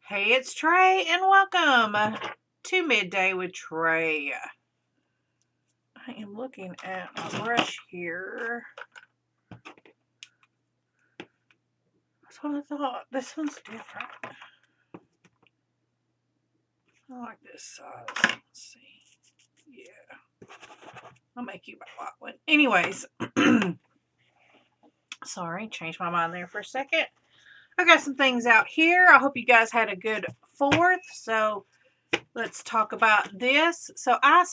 Hey, it's Trey, and welcome to Midday with Trey. I am looking at my brush here. That's what I thought. This one's different. I like this size. Let's see. Yeah. I'll make you my white one. Anyways. Sorry, changed my mind there for a second. I got some things out here. I hope you guys had a good 4th. So let's talk about this. So I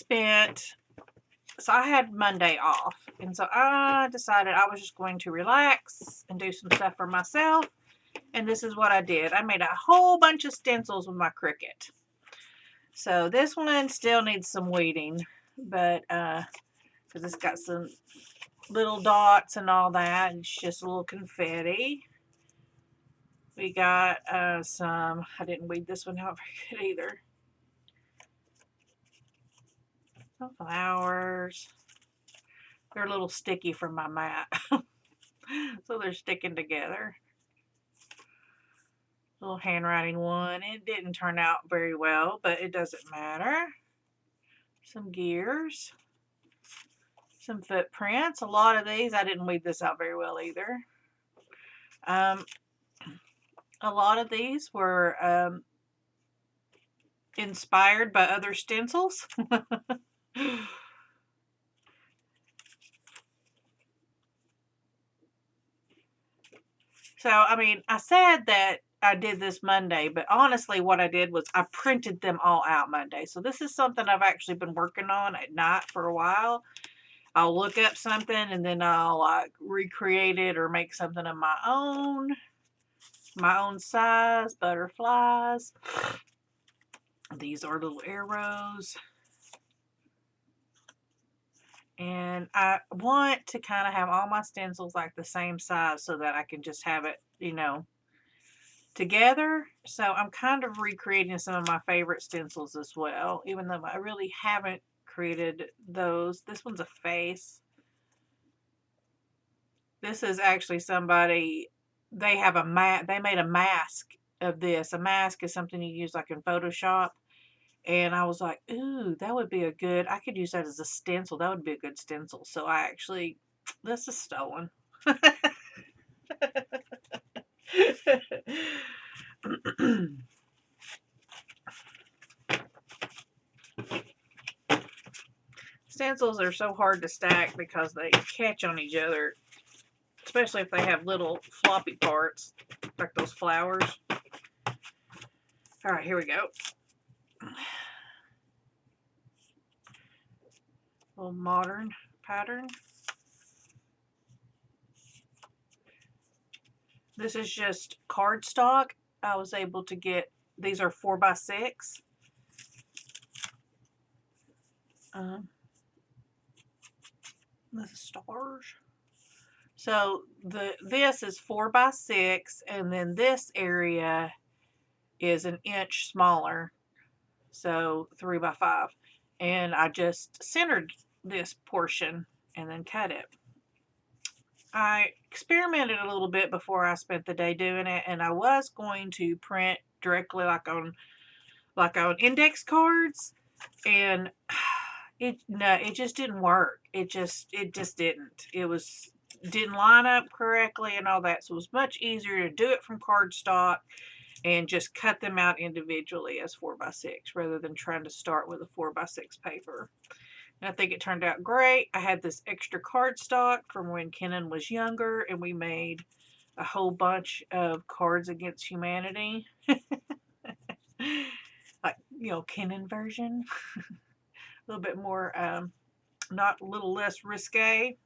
had Monday off, and so I decided I was just going to relax and do some stuff for myself, and this is what I did. I made a whole bunch of stencils with my Cricut. So this one still needs some weeding, but because it's got some little dots and all that, and it's just a little confetti. We got some, I didn't weed this one out very good either. Some flowers. They're a little sticky from my mat. So they're sticking together. Little handwriting one. It didn't turn out very well, but it doesn't matter. Some gears. Some footprints. A lot of these, I didn't weed this out very well either. A lot of these were inspired by other stencils. So, I mean, I said that I did this Monday, but honestly what I did was I printed them all out Monday. So this is something I've actually been working on at night for a while. I'll look up something and then I'll like recreate it or make something of my own size, butterflies. These are little arrows. And I want to kind of have all my stencils like the same size so that I can just have it, together. So I'm kind of recreating some of my favorite stencils as well, even though I really haven't created those. This one's a face. This is actually somebody, they have they made a mask of this. A mask is something you use like in Photoshop. And I was like, ooh, that would be I could use that as a stencil. That would be a good stencil. So this is stolen. Stencils are so hard to stack because they catch on each other, especially if they have little floppy parts, like those flowers. All right, here we go. Little modern pattern. This is just cardstock. I was able to get, these are 4x6. This is stars. So this is 4x6, and then this area is an inch smaller, so 3x5. And I just centered this portion and then cut it. I experimented a little bit before I spent the day doing it, and I was going to print directly like on index cards, and it just didn't work. It just didn't. Didn't line up correctly and all that. So it was much easier to do it from cardstock and just cut them out individually as 4x6 rather than trying to start with a 4x6 paper. And I think it turned out great. I had this extra cardstock from when Kenan was younger, and we made a whole bunch of Cards Against Humanity. Like, Kenan version. A little bit more, a little less risque,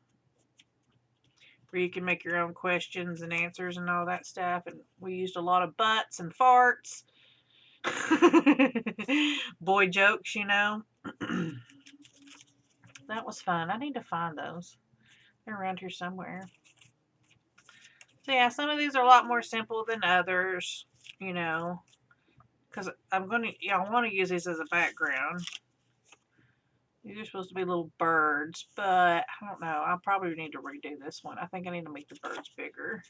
where you can make your own questions and answers and all that stuff. And we used a lot of butts and farts. Boy jokes, That was fun. I need to find those. They're around here somewhere. So yeah, some of these are a lot more simple than others, because I want to use these as a background. These are supposed to be little birds, but I don't know. I'll probably need to redo this one. I think I need to make the birds bigger.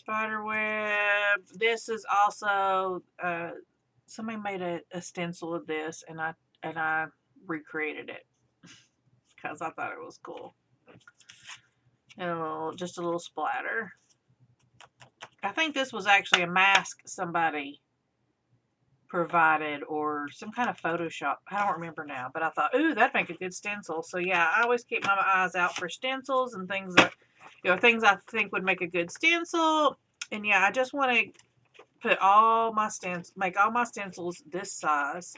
spider web. This is also somebody made a stencil of this, and I recreated it because I thought it was cool. And just a little splatter. I think this was actually a mask somebody provided or some kind of Photoshop. I don't remember now, but I thought, ooh, that'd make a good stencil. So yeah, I always keep my eyes out for stencils and things that, things I think would make a good stencil. And yeah, I just want to put all my make all my stencils this size.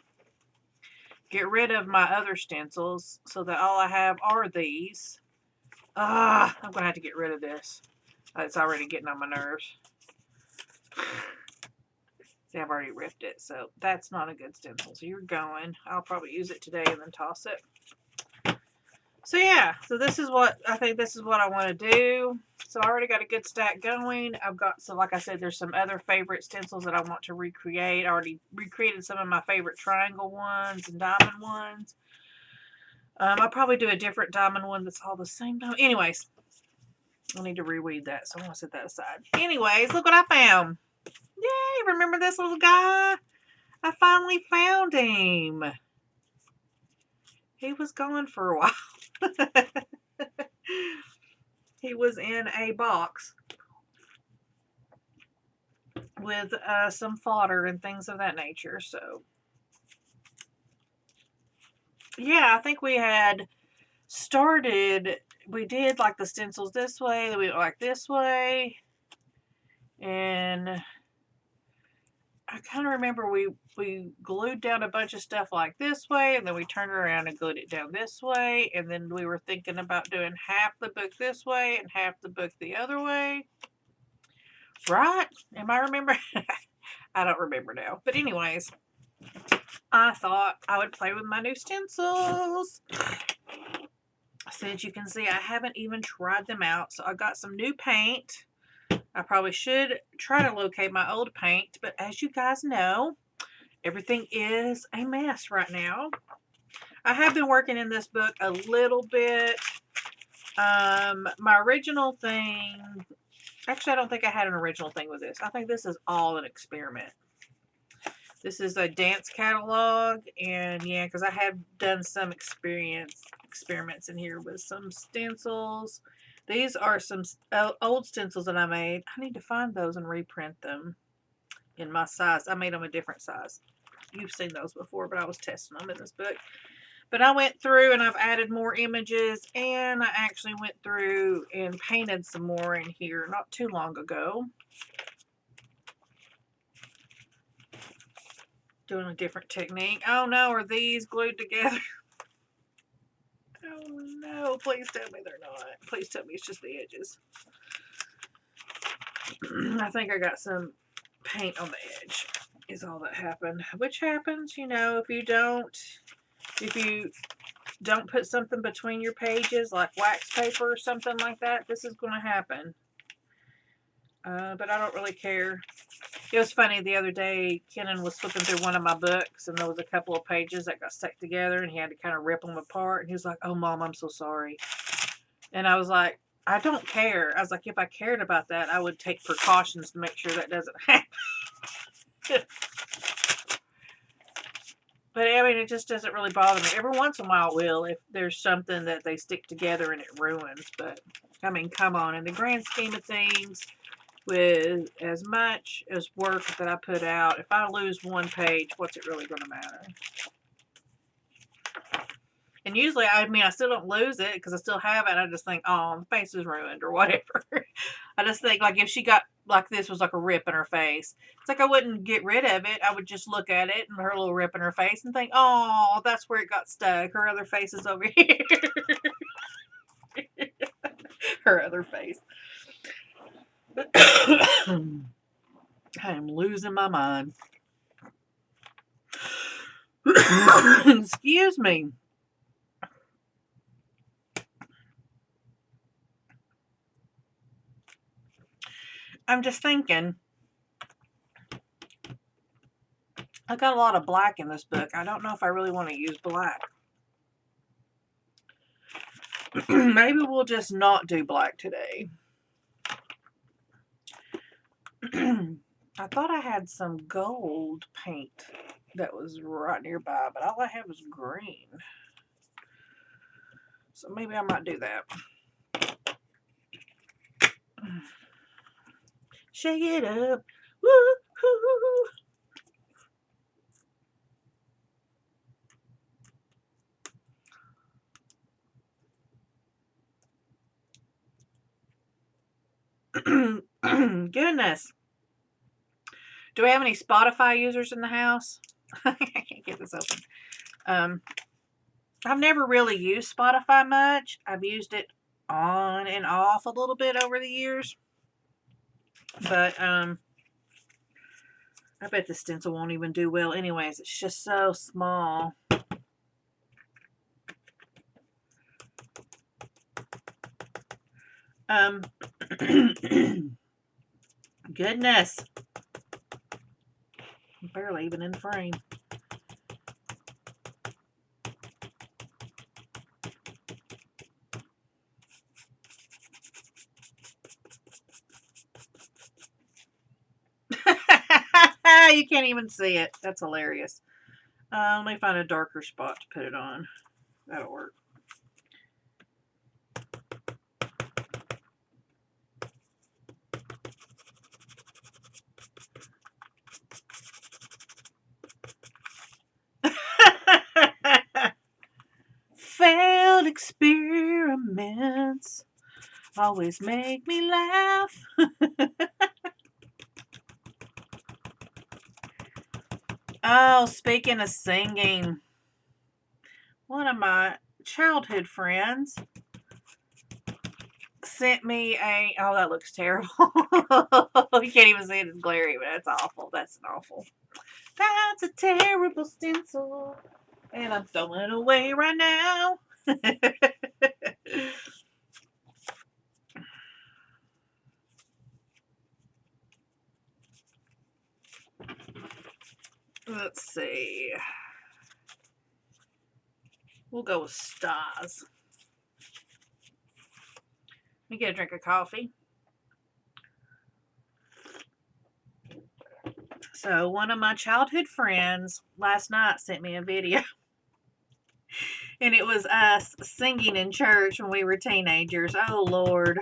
Get rid of my other stencils so that all I have are these. I'm going to have to get rid of this. It's already getting on my nerves. See, I've already ripped it, so that's not a good stencil. So you're going. I'll probably use it today and then toss it. So yeah, so this is what I think. This is what I want to do. So I already got a good stack going. I've got, so like I said, there's some other favorite stencils that I want to recreate. I already recreated some of my favorite triangle ones and diamond ones. I'll probably do a different diamond one that's all the same. Anyways, I need to reweed that, so I'm gonna set that aside. Anyways, look what I found. Yay, remember this little guy? I finally found him. He was gone for a while. He was in a box with some fodder and things of that nature. So, yeah, I think we had started, we did like the stencils this way, then we went like this way. And I kind of remember we glued down a bunch of stuff like this way, and then we turned around and glued it down this way, and then we were thinking about doing half the book this way and half the book the other way. Right? Am I remembering? I don't remember now. But anyways, I thought I would play with my new stencils. So as you can see, I haven't even tried them out. So I got some new paint. I probably should try to locate my old paint, but as you guys know, everything is a mess right now. I have been working in this book a little bit. My original thing, actually I don't think I had an original thing with this. I think this is all an experiment. This is a dance catalog, and yeah, because I have done some experiments in here with some stencils. These are some old stencils that I made. I need to find those and reprint them in my size. I made them a different size. You've seen those before, but I was testing them in this book. But I went through and I've added more images, and I actually went through and painted some more in here not too long ago. Doing a different technique. Oh no, are these glued together? Oh no, please tell me they're not. Please tell me it's just the edges. I think I got some paint on the edge is all that happened. Which happens, you know, if you don't put something between your pages like wax paper or something like that, this is going to happen. But I don't really care. It was funny, the other day, Kenan was flipping through one of my books, and there was a couple of pages that got stuck together, and he had to kind of rip them apart, and he was like, oh, Mom, I'm so sorry. And I was like, I don't care. I was like, if I cared about that, I would take precautions to make sure that doesn't happen. But, I mean, it just doesn't really bother me. Every once in a while it will if there's something that they stick together and it ruins. But, I mean, come on. In the grand scheme of things, with as much as work that I put out, if I lose one page, what's it really going to matter? And usually, I mean, I still don't lose it because I still have it. I just think, oh, the face is ruined or whatever. I just think, like, if she got, like, this was like a rip in her face, it's like I wouldn't get rid of it. I would just look at it and her little rip in her face and think, oh, that's where it got stuck. Her other face is over here. Her other face. I am losing my mind. Excuse me. I'm just thinking. I got a lot of black in this book. I don't know if I really want to use black. Maybe we'll just not do black today. I thought I had some gold paint that was right nearby, but all I have is green. So maybe I might do that. Shake it up. Woo-hoo. Goodness. Do we have any Spotify users in the house? I can't get this open. I've never really used Spotify much. I've used it on and off a little bit over the years. But I bet the stencil won't even do well anyways. It's just so small. Goodness. I'm barely even in frame. You can't even see it. That's hilarious. Let me find a darker spot to put it on. That'll work. Failed experiments always make me laugh. Oh, speaking of singing, one of my childhood friends sent me a, oh, that looks terrible. You can't even see it, it's glary, but that's awful. That's awful. That's a terrible stencil. And I'm throwing it away right now. Let's see. We'll go with stars. Let me get a drink of coffee. So one of my childhood friends last night sent me a video. And it was us singing in church when we were teenagers. Oh, Lord.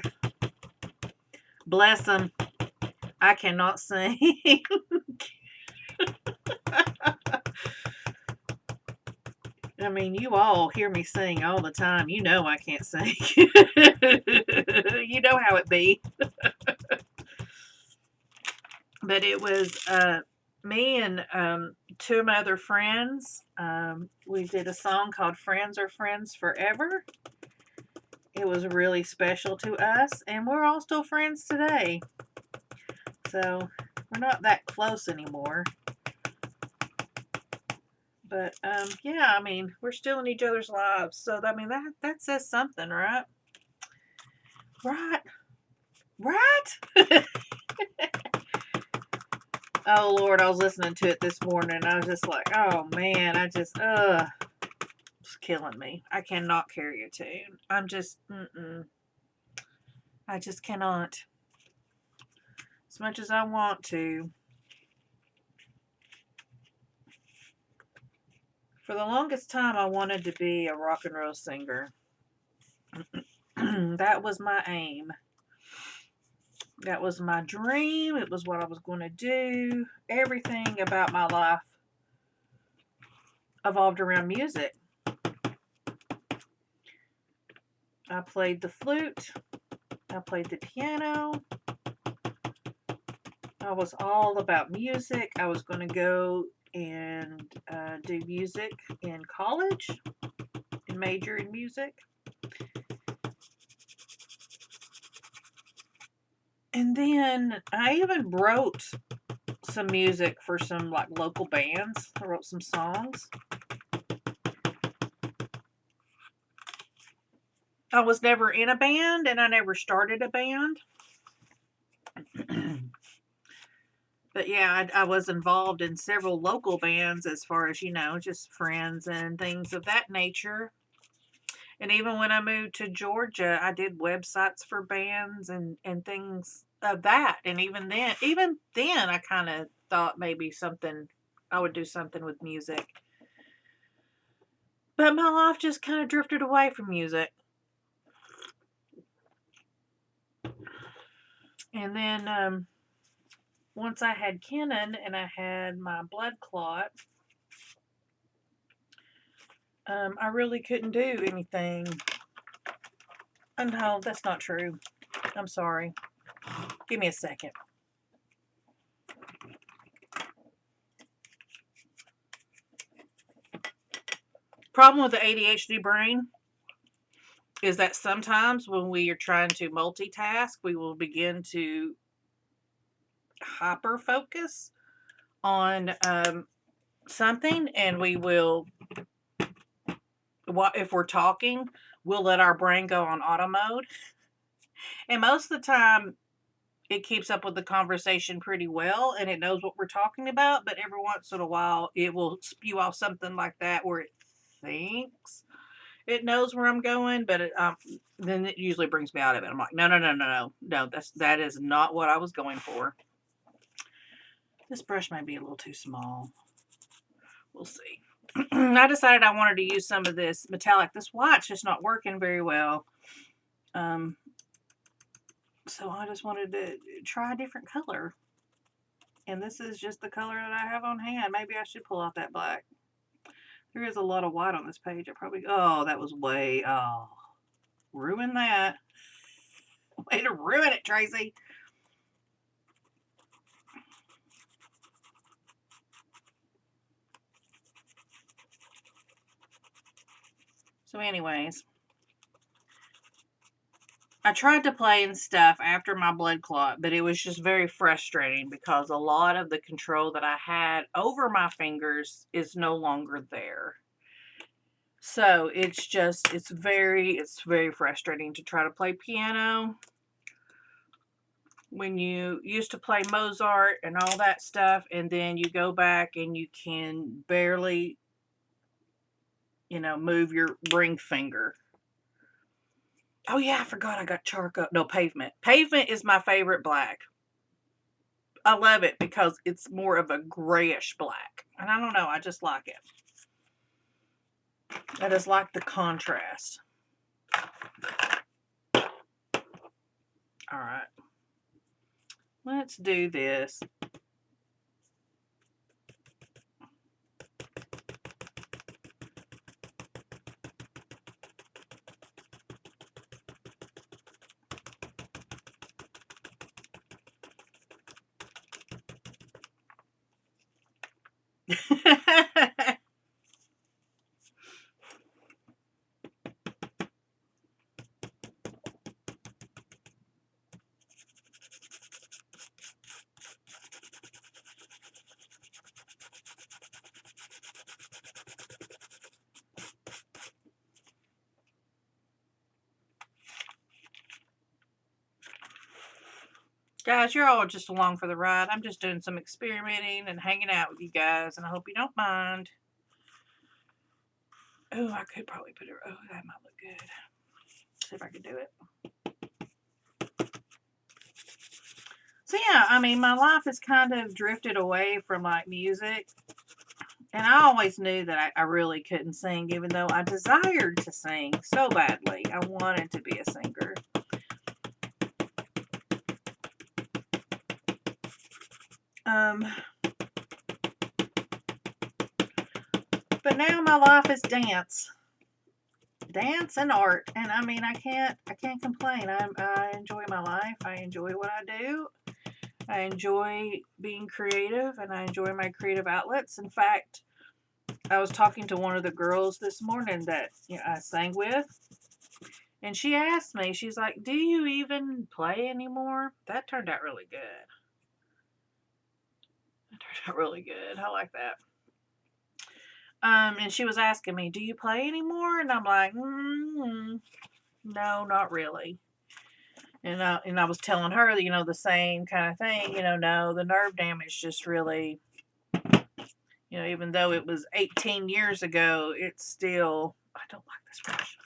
Bless them. I cannot sing. I mean, you all hear me sing all the time. You know I can't sing. You know how it be. But it was me and two of my other friends. We did a song called Friends Are Friends Forever. It was really special to us, and we're all still friends today. So we're not that close anymore. But yeah, I mean, we're still in each other's lives. So I mean, that says something, right? Right? Oh, Lord, I was listening to it this morning, and I was just like, oh, man, it's killing me. I cannot carry a tune. I'm just, I just cannot. As much as I want to. For the longest time, I wanted to be a rock and roll singer. That was my aim. That was my dream. It was what I was going to do. Everything about my life evolved around music. I played the flute. I played the piano. I was all about music. I was going to go and do music in college and major in music. And then I even wrote some music for some like local bands. I wrote some songs. I was never in a band, and I never started a band. But yeah, I was involved in several local bands as far as, just friends and things of that nature. And even when I moved to Georgia, I did websites for bands and things of that. And even then I kind of thought maybe I would do something with music. But my life just kind of drifted away from music. And then once I had Kenan and I had my blood clot, I really couldn't do anything. Oh, no, that's not true. I'm sorry. Give me a second. Problem with the ADHD brain is that sometimes when we are trying to multitask, we will begin to hyper focus on something, and we will, if we're talking, we'll let our brain go on auto mode. And most of the time, it keeps up with the conversation pretty well, and it knows what we're talking about, but every once in a while, it will spew off something like that where it thinks it knows where I'm going, but then it usually brings me out of it. I'm like, no, that is not what I was going for. This brush might be a little too small. We'll see. I decided I wanted to use some of this metallic. This white's just not working very well. So I just wanted to try a different color. And this is just the color that I have on hand. Maybe I should pull out that black. There is a lot of white on this page. That was ruin that. Way to ruin it, Tracy. So anyways, I tried to play and stuff after my blood clot, but it was just very frustrating because a lot of the control that I had over my fingers is no longer there. So it's very frustrating to try to play piano when you used to play Mozart and all that stuff, and then you go back and you can barely, move your ring finger. Oh yeah, I forgot I got charcoal. No, pavement. Pavement is my favorite black. I love it because it's more of a grayish black. And I don't know, I just like it. I just like the contrast. Alright. Let's do this. Guys, you're all just along for the ride. I'm just doing some experimenting and hanging out with you guys, and I hope you don't mind. Oh, I could probably put it. Oh, that might look good. See if I can do it. So yeah, I mean, my life has kind of drifted away from like music, and I always knew that I really couldn't sing, even though I desired to sing so badly. I wanted to be a singer. But now my life is dance and art, and I mean, I can't complain. I enjoy my life. I enjoy what I do. I enjoy being creative, and I enjoy my creative outlets. In fact, I was talking to one of the girls this morning that I sang with, and she asked me, she's like, "Do you even play anymore?" That turned out really good. I like that. And she was asking me, "Do you play anymore?" And I'm like, no, not really. And I was telling her, the same kind of thing. No, the nerve damage just really, even though it was 18 years ago, it's still. I don't like this brush.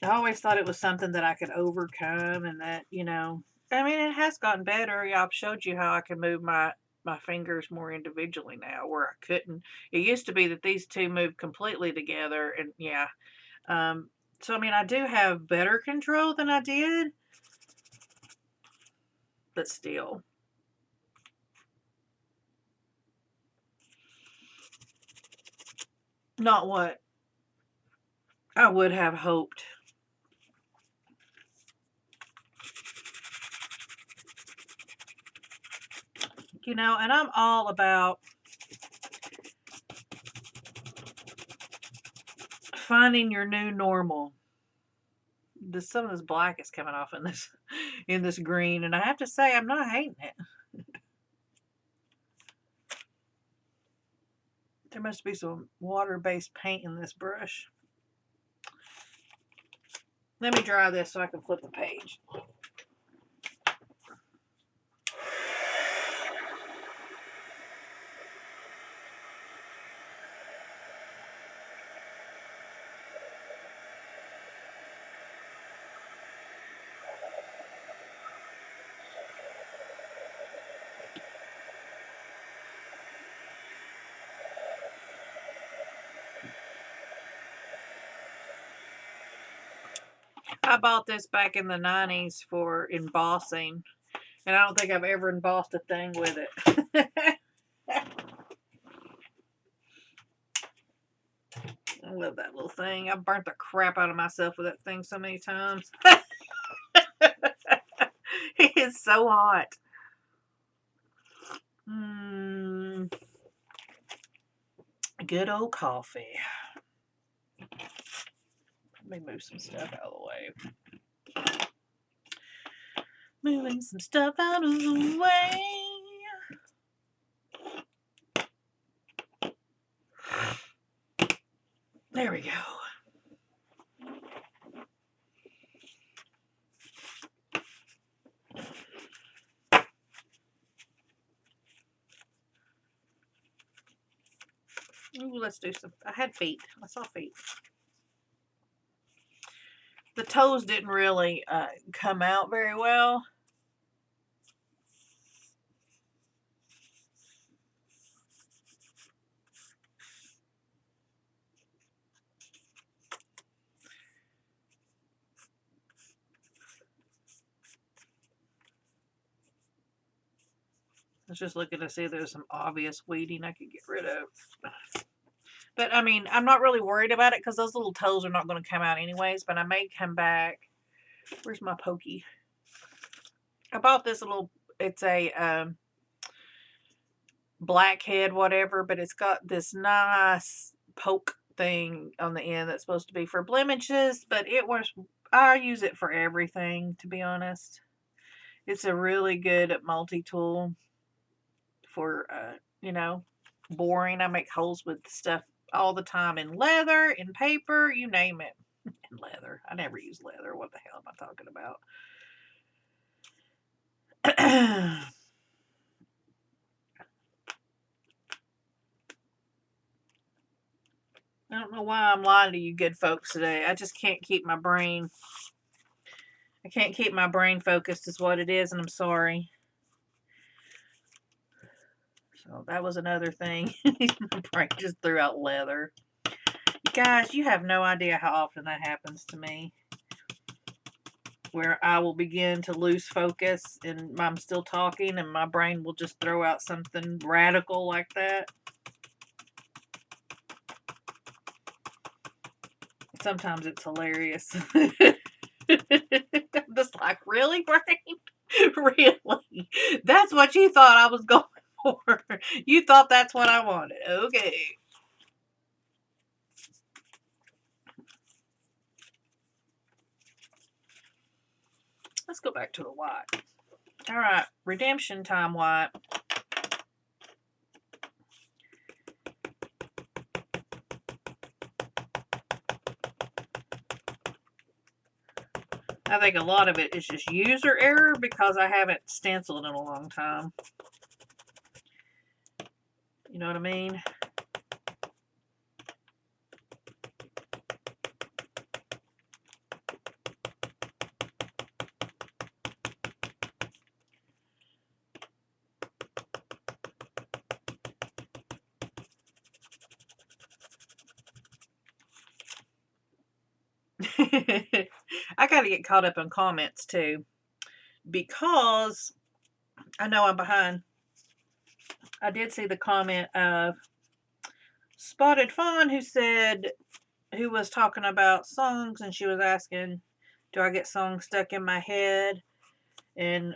I always thought it was something that I could overcome, and that, you know, I mean, it has gotten better. Yeah, I've showed you how I can move my fingers more individually now, where I couldn't. It used to be that these two moved completely together, and yeah. So I mean, I do have better control than I did, but still. Not what I would have hoped. You know, and I'm all about finding your new normal. Some of this black is coming off in this green, and I have to say I'm not hating it. There must be some water-based paint in this brush. Let me dry this so I can flip the page. I bought this back in the 90s for embossing, and I don't think I've ever embossed a thing with it. I love that little thing. I've burnt the crap out of myself with that thing so many times. It is so hot. Good old coffee. Let me move some stuff out of the way. Moving some stuff out of the way. There we go. Ooh, let's do some. I had feet. I saw feet. The toes didn't really come out very well. I was just looking to see if there's some obvious weeding I could get rid of. But, I mean, I'm not really worried about it because those little toes are not going to come out anyways. But I may come back. Where's my pokey? I bought this little, it's a blackhead whatever, but it's got this nice poke thing on the end that's supposed to be for blemishes. But I use it for everything, to be honest. It's a really good multi-tool for, you know, boring. I make holes with stuff all the time in leather, in paper, you name it. In leather. I never use leather. What the hell am I talking about? I don't know why I'm lying to you good folks today. I just can't keep my brain. I can't keep my brain focused is what it is, and I'm sorry. So that was another thing. My brain just threw out leather. You guys, you have no idea how often that happens to me. Where I will begin to lose focus and I'm still talking and my brain will just throw out something radical like that. Sometimes it's hilarious. I'm just like, really, brain? Really? That's what you thought I was going for? You thought that's what I wanted. Okay. Let's go back to the white. All right, redemption time white. I think a lot of it is just user error because I haven't stenciled in a long time. You know what I mean? I got to get caught up in comments too, because I know I'm behind. I did see the comment of Spotted Fawn who was talking about songs, and she was asking, do I get songs stuck in my head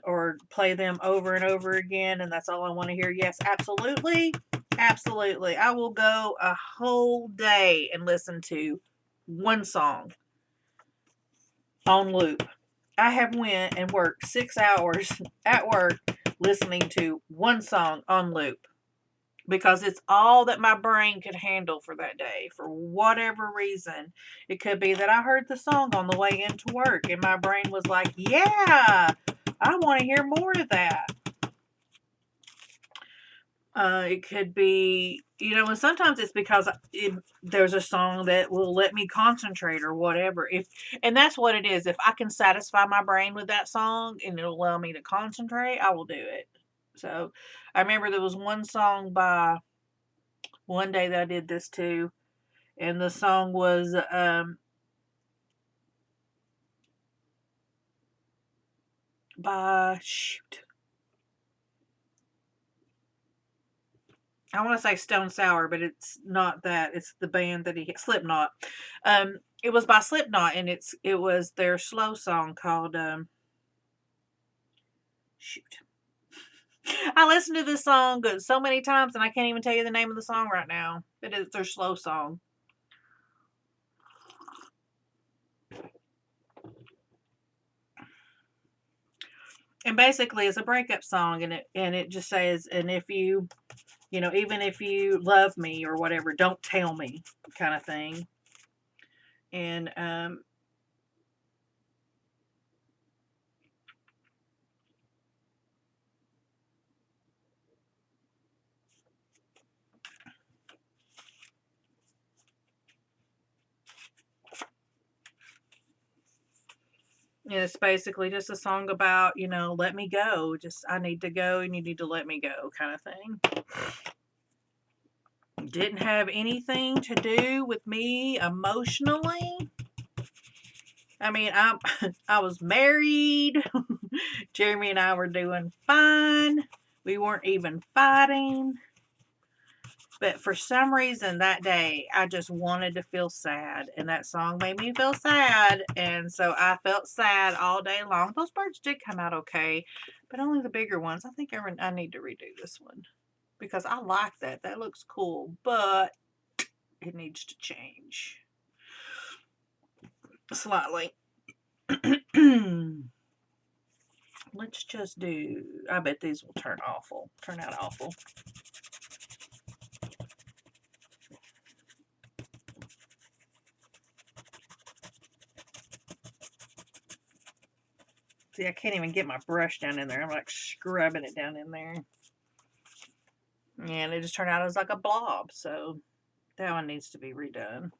or play them over and over again, and that's all I want to hear? Yes, absolutely. Absolutely. I will go a whole day and listen to one song on loop. I have went and worked 6 hours at work listening to one song on loop, because it's all that my brain could handle for that day. For whatever reason, it could be that I heard the song on the way into work and my brain was like, yeah, I want to hear more of that. It could be, and sometimes it's because there's a song that will let me concentrate or whatever. And that's what it is. If I can satisfy my brain with that song and it'll allow me to concentrate, I will do it. So I remember there was one song by One Day that I did this too, and the song was by I want to say Stone Sour, but it's not that. It's the band that Slipknot. It was by Slipknot, and it was their slow song called I listened to this song so many times, and I can't even tell you the name of the song right now. It is their slow song. And basically, it's a breakup song, and it just says, and if you, even if you love me or whatever, don't tell me, kind of thing. And it's basically just a song about, let me go. Just, I need to go and you need to let me go, kind of thing. Didn't have anything to do with me emotionally. I mean, I was married. Jeremy and I were doing fine. We weren't even fighting. But for some reason that day, I just wanted to feel sad. And that song made me feel sad. And so I felt sad all day long. Those birds did come out okay, but only the bigger ones. I think I need to redo this one, because I like that. That looks cool, but it needs to change slightly. Let's just do, I bet these will turn out awful. See, I can't even get my brush down in there. I'm like scrubbing it down in there. And it just turned out as like a blob. So that one needs to be redone.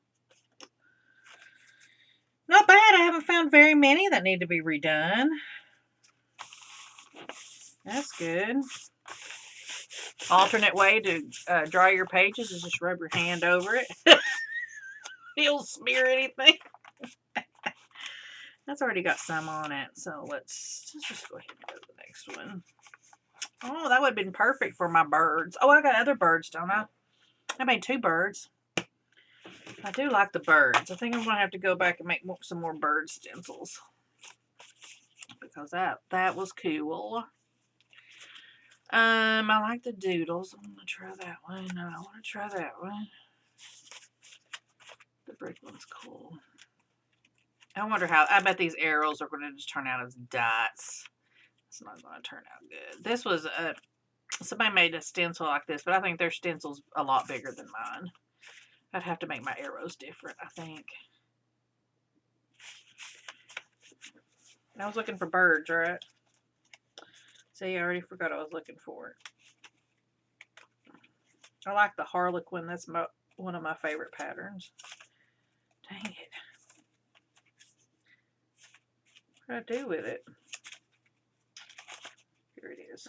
Not bad. I haven't found very many that need to be redone. That's good. Alternate way to dry your pages is just rub your hand over it. It'll smear anything. That's already got some on it. So let's just go ahead and go to the next one. Oh, that would have been perfect for my birds. Oh, I got other birds, don't I? I made 2 birds. I do like the birds. I think I'm going to have to go back and make some more bird stencils, because that was cool. I like the doodles. I'm going to try that one. No, I want to try that one. The brick one's cool. I wonder I bet these arrows are going to just turn out as dots. It's not going to turn out good. This was somebody made a stencil like this, but I think their stencil's a lot bigger than mine. I'd have to make my arrows different, I think. I was looking for birds, right? See, I already forgot I was looking for it. I like the Harlequin. That's one of my favorite patterns. Dang it. What did I do with it? Here it is.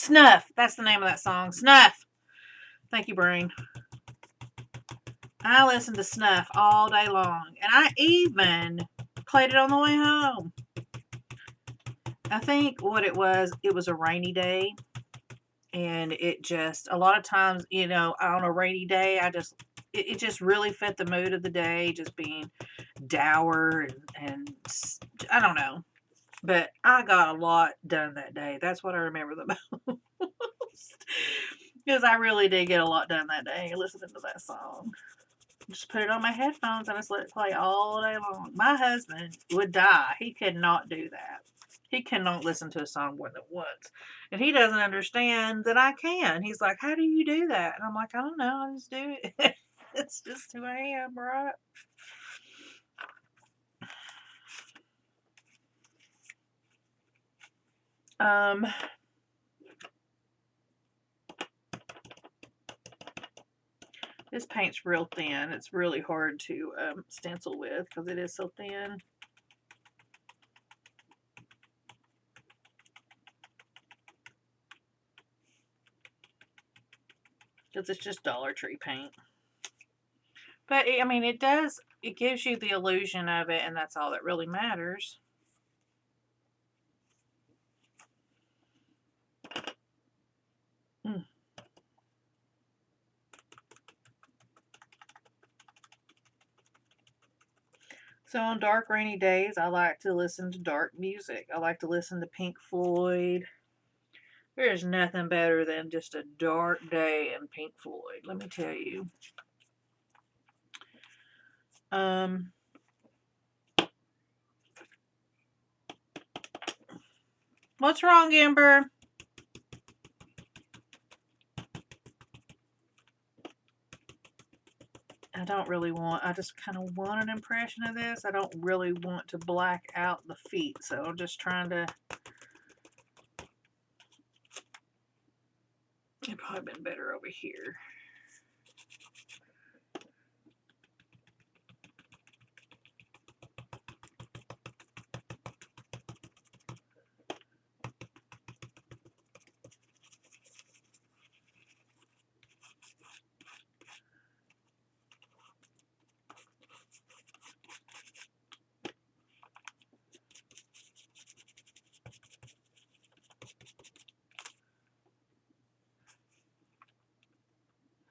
Snuff. That's the name of that song. Snuff. Thank you, brain. I listened to Snuff all day long. And I even played it on the way home. I think what it was a rainy day. And it just, a lot of times, you know, on a rainy day, it just really fit the mood of the day, just being dour and I don't know. But I got a lot done that day. That's what I remember the most. Because I really did get a lot done that day listening to that song. Just put it on my headphones and just let it play all day long. My husband would die. He could not do that. He cannot listen to a song more than once. And he doesn't understand that I can. He's like, how do you do that? And I'm like, I don't know. I just do it. It's just who I am, right? This paint's real thin. It's really hard to stencil with because it is so thin. Because it's just Dollar Tree paint. But, I mean, it gives you the illusion of it, and that's all that really matters. So on dark, rainy days, I like to listen to dark music. I like to listen to Pink Floyd. There's nothing better than just a dark day in Pink Floyd, let me tell you. What's wrong, Ember? I just kind of want an impression of this. I don't really want to black out the feet, so I'm just trying to. It'd probably been better over here.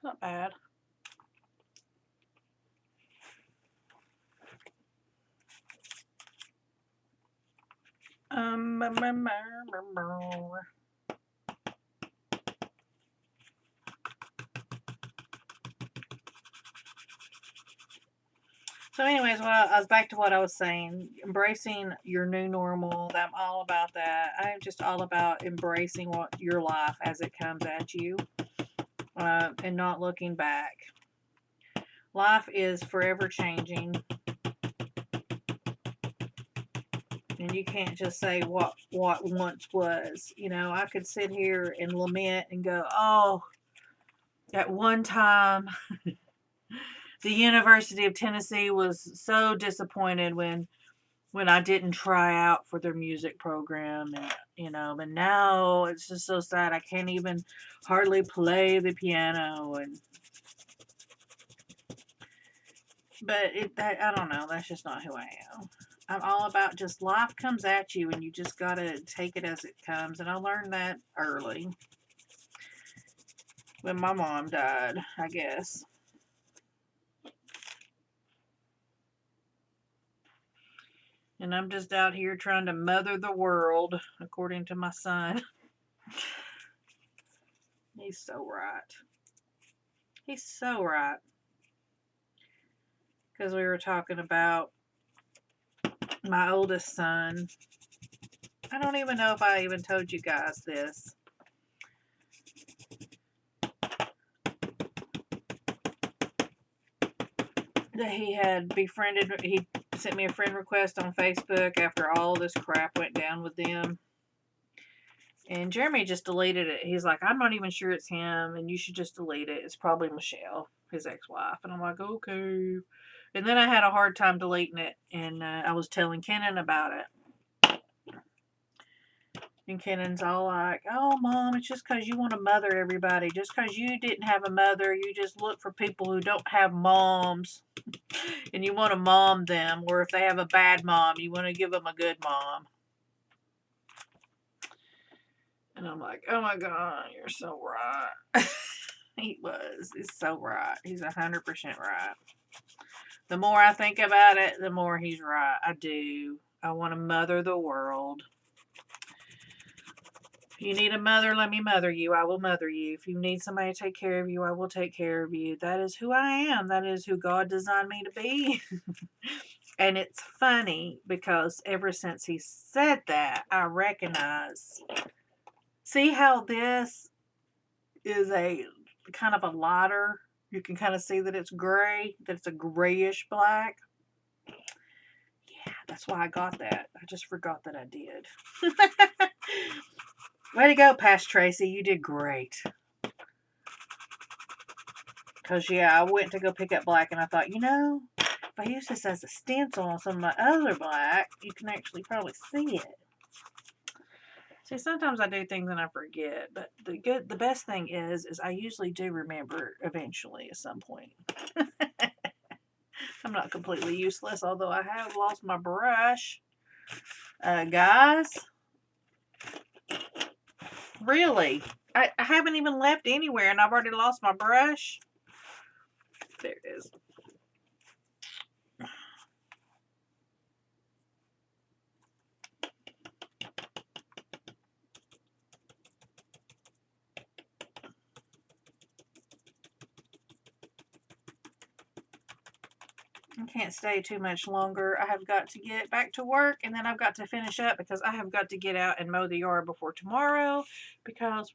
Not bad. So anyways, I was back to what I was saying. Embracing your new normal. I'm all about that. I'm just all about embracing your life as it comes at you, and not looking back. Life is forever changing, and you can't just say what once was. You know, I could sit here and lament and go, oh, at one time. The University of Tennessee was so disappointed when I didn't try out for their music program, and but now it's just so sad. I can't even hardly play the piano, but I don't know. That's just not who I am. I'm all about just life comes at you, and you just gotta take it as it comes. And I learned that early when my mom died, I guess. And I'm just out here trying to mother the world, according to my son. He's so right. He's so right. Because we were talking about my oldest son. I don't even know if I even told you guys this. That he had he sent me a friend request on Facebook after all this crap went down with them. And Jeremy just deleted it. He's like, I'm not even sure it's him, and you should just delete it. It's probably Michelle, his ex-wife. And I'm like, okay. And then I had a hard time deleting it, and I was telling Kenan about it. And Kennan's all like, oh, Mom, it's just because you want to mother everybody. Just because you didn't have a mother, you just look for people who don't have moms. And you want to mom them. Or if they have a bad mom, you want to give them a good mom. And I'm like, oh, my God, you're so right. He was. He's so right. He's 100% right. The more I think about it, the more he's right. I do. I want to mother the world. If you need a mother, let me mother you. I will mother you. If you need somebody to take care of you, I will take care of you. That is who I am. That is who God designed me to be. And it's funny because ever since he said that, I recognize. See how this is a kind of a lighter? You can kind of see that it's gray, that it's a grayish black. Yeah, that's why I got that. I just forgot that I did. Way to go, Past Tracy. You did great. Because, yeah, I went to go pick up black, and I thought, you know, if I use this as a stencil on some of my other black, you can actually probably see it. See, sometimes I do things and I forget, but the best thing is I usually do remember eventually at some point. I'm not completely useless, although I have lost my brush. Guys, really, I haven't even left anywhere, and I've already lost my brush. There it is. I can't stay too much longer. I have got to get back to work, and then I've got to finish up because I have got to get out and mow the yard before tomorrow because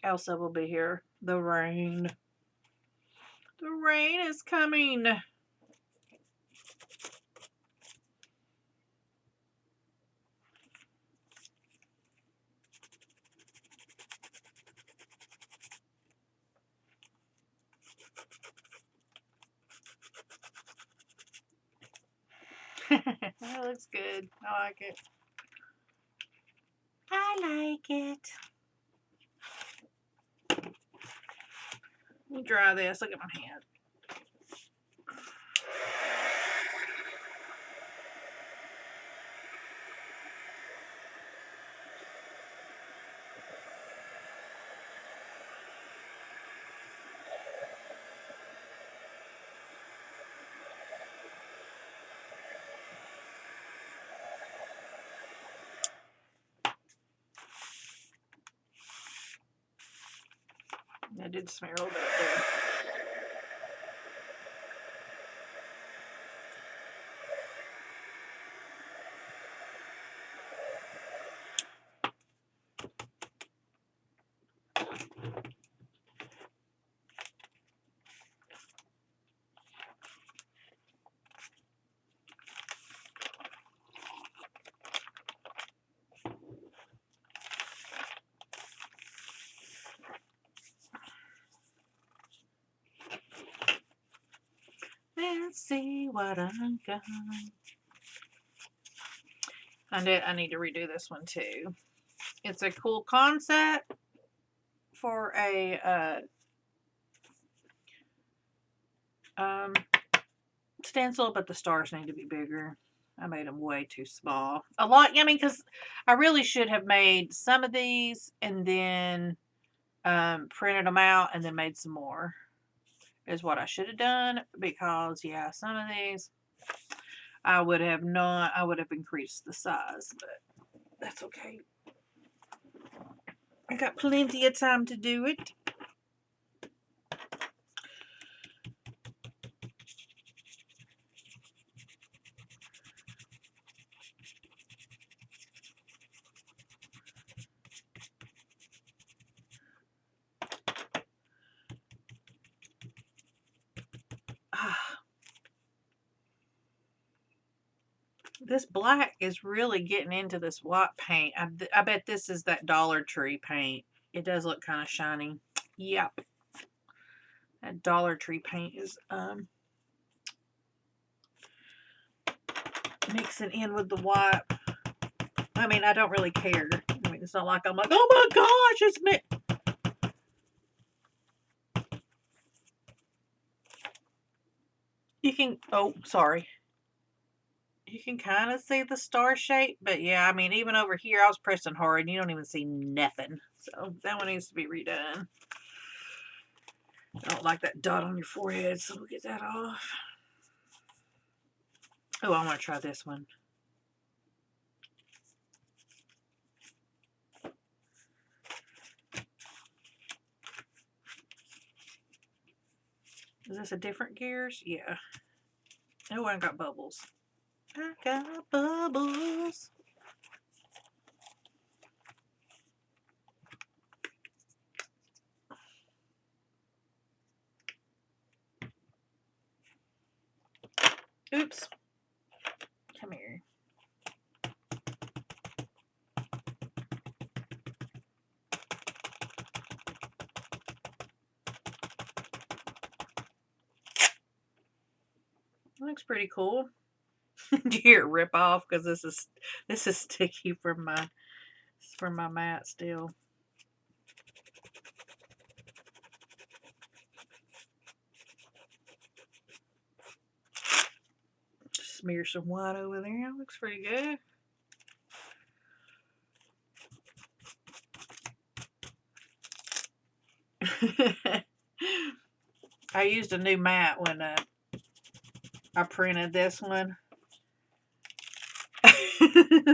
Elsa will be here. The rain. The rain is coming. That looks good. I like it. I like it. Let me dry this. Look at my hand. That did smell a little bit there. Let's see what I'm got. I need to redo this one too. It's a cool concept for a stencil, but the stars need to be bigger. I made them way too small. A lot, I mean, because I really should have made some of these and then printed them out and then made some more. Is what I should have done because, yeah, some of these I would have increased the size, but that's okay. I got plenty of time to do it. This black is really getting into this white paint. I bet this is that Dollar Tree paint. It does look kind of shiny. Yep. That Dollar Tree paint is mixing in with the white. I mean, I don't really care. Let me It's not like I'm like, oh my gosh, it's me. You can, oh, sorry. You can kind of see the star shape, but yeah, I mean, even over here, I was pressing hard and you don't even see nothing. So that one needs to be redone. I don't like that dot on your forehead, so we'll get that off. Oh, I want to try this one. Is this a different gears? Yeah. Oh, I got bubbles. I got bubbles. Oops. Come here. Looks pretty cool. Do you hear it rip off? Because this is sticky from my mat still. Smear some white over there. Looks pretty good. I used a new mat when I printed this one.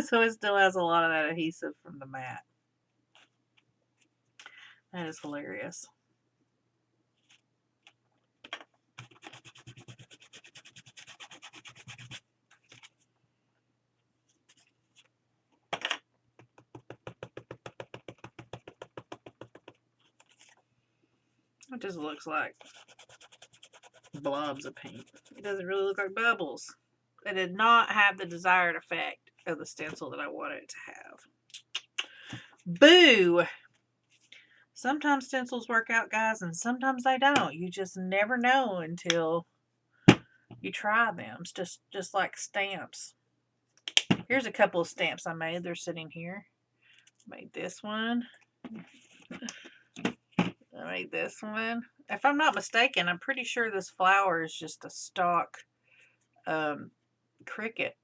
So it still has a lot of that adhesive from the mat. That is hilarious. It just looks like blobs of paint. It doesn't really look like bubbles. It did not have the desired effect of the stencil that I wanted it to have. Boo! Sometimes stencils work out, guys, and sometimes they don't. You just never know until you try them. It's just like stamps. Here's a couple of stamps I made. They're sitting here. Made this one. I made this one. If I'm not mistaken, I'm pretty sure this flower is just a stock cricket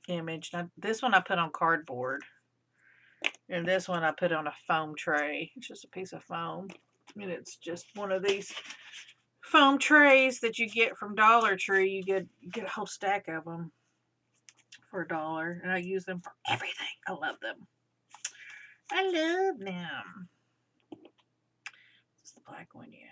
image. Now, this one I put on cardboard. And this one I put on a foam tray. It's just a piece of foam. And it's just one of these foam trays that you get from Dollar Tree. You get a whole stack of them for $1. And I use them for everything. I love them. I love them. It's the black one, yeah.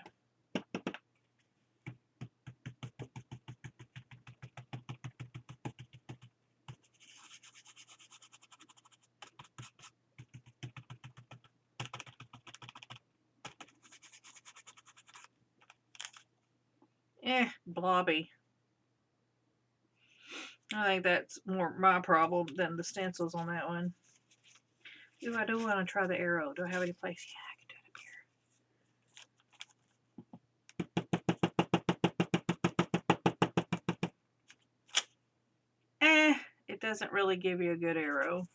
Blobby. I think that's more my problem than the stencils on that one. Ooh, I do want to try the arrow. Do I have any place? Yeah, I can do it up here. It doesn't really give you a good arrow.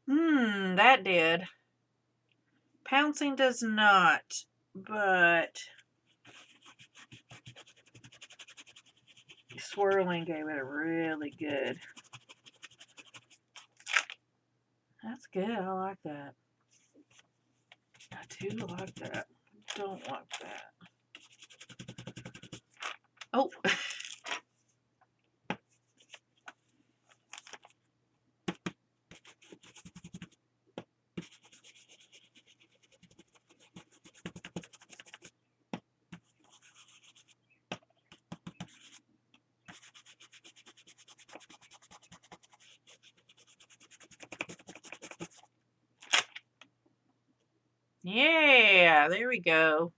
That did. Pouncing does not, but swirling gave it a really good. That's good. I like that. I do like that. Don't like that. Oh. Yeah, there we go.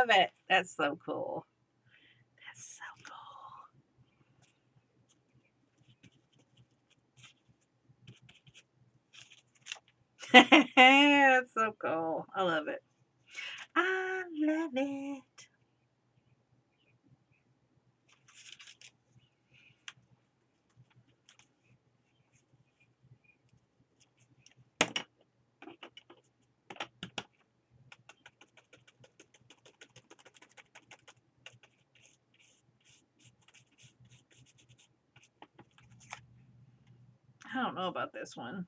love it. That's so cool. That's so cool. That's so cool. I love it. I love it. I don't know about this one.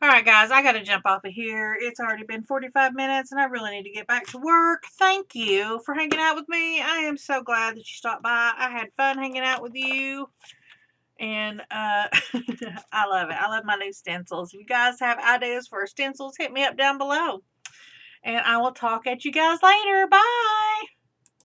All right, guys, I got to jump off of here. It's already been 45 minutes, and I really need to get back to work. Thank you for hanging out with me. I am so glad that you stopped by. I had fun hanging out with you, and I love it. I love my new stencils. If you guys have ideas for stencils, hit me up down below, and I will talk at you guys later. Bye.